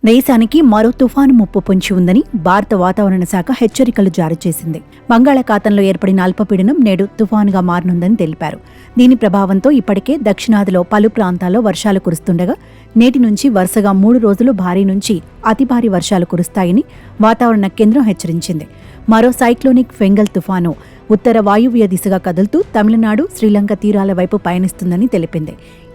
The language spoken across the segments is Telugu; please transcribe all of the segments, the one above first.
దేశానికి మరో తుఫాను ముప్పు పొంచి ఉందని భారత వాతావరణ శాఖ హెచ్చరికలు జారీ చేసింది. బంగాళాఖాతంలో ఏర్పడిన అల్పపీడనం నేడు తుఫానుగా మారనుందని తెలిపారు. దీని ప్రభావంతో ఇప్పటికే దక్షిణాదిలో పలు ప్రాంతాల్లో వర్షాలు కురుస్తుండగా నేటి నుంచి వరుసగా 3 రోజులు భారీ నుంచి అతి భారీ వర్షాలు కురుస్తాయని వాతావరణ కేంద్రం హెచ్చరించింది. మరో సైక్లోనిక్ ఫెంగల్ తుఫాను ఉత్తర వాయువ్య దిశగా కదులుతూ తమిళనాడు, శ్రీలంక తీరాల వైపు పయనిస్తుందని తెలిపింది.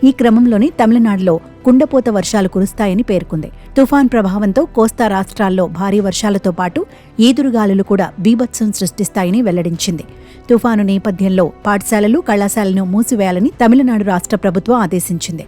ఈ క్రమంలోనే తమిళనాడులో కుండపోత వర్షాలు కురుస్తాయని పేర్కొంది. తుఫాన్ ప్రభావంతో కోస్తా రాష్ట్రాల్లో భారీ వర్షాలతో పాటు ఈదురుగాలులు కూడా బీభత్సం సృష్టిస్తాయని వెల్లడించింది. తుఫాను నేపథ్యంలో పాఠశాలలు, కళాశాలను మూసివేయాలని తమిళనాడు రాష్ట్ర ప్రభుత్వం ఆదేశించింది.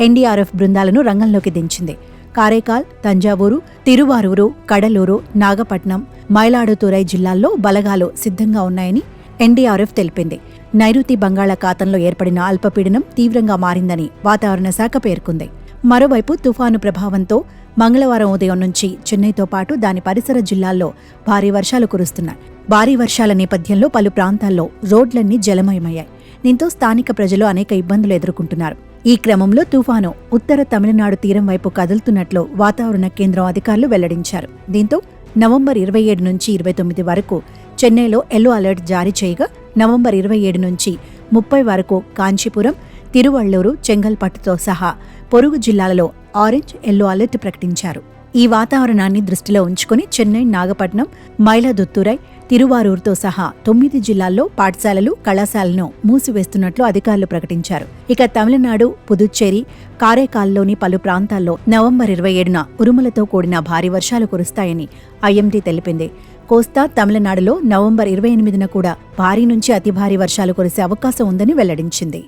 ఎన్డీఆర్ఎఫ్ బృందాలను రంగంలోకి దించింది. కారైకాల్, తంజావూరు, తిరువారూరు, కడలూరు, నాగపట్నం, మైలాడుతురై జిల్లాల్లో బలగాలు సిద్ధంగా ఉన్నాయని ఎన్డీఆర్ఎఫ్ తెలిపింది. నైరుతి బంగాళాఖాతంలో ఏర్పడిన అల్పపీడనం తీవ్రంగా మారిందని వాతావరణ శాఖ పేర్కొంది. మరోవైపు తుఫాను ప్రభావంతో మంగళవారం ఉదయం నుంచి చెన్నైతో పాటు దాని పరిసర జిల్లాల్లో భారీ వర్షాలు కురుస్తున్నాయి. భారీ వర్షాల నేపథ్యంలో పలు ప్రాంతాల్లో రోడ్లన్నీ జలమయమయ్యాయి. దీంతో స్థానిక ప్రజలు అనేక ఇబ్బందులు ఎదుర్కొంటున్నారు. ఈ క్రమంలో తుఫాను ఉత్తర తమిళనాడు తీరం వైపు కదులుతున్నట్లు వాతావరణ కేంద్రం అధికారులు వెల్లడించారు. దీంతో నవంబర్ 27 నుంచి 29 వరకు చెన్నైలో ఎల్లో అలర్ట్ జారీ చేయగా నవంబర్ 27 నుంచి 30 వరకు కాంచీపురం, తిరువళ్లూరు, చెంగల్పట్టుతో సహా పొరుగు జిల్లాలలో ఆరెంజ్, ఎల్లో అలర్ట్ ప్రకటించారు. ఈ వాతావరణాన్ని దృష్టిలో ఉంచుకుని చెన్నై, నాగపట్నం, మైలాదుత్తురై, తిరువారూరుతో సహా 9 జిల్లాల్లో పాఠశాలలు, కళాశాలను మూసివేస్తున్నట్లు అధికారులు ప్రకటించారు. ఇక తమిళనాడు, పుదుచ్చేరి, కారైకాల్లోని పలు ప్రాంతాల్లో నవంబర్ 27న ఉరుములతో కూడిన భారీ వర్షాలు కురుస్తాయని ఐఎండీ తెలిపింది. కోస్తా, తమిళనాడులో నవంబర్ 28న కూడా భారీ నుంచి అతి భారీ వర్షాలు కురిసే అవకాశం ఉందని వెల్లడించింది.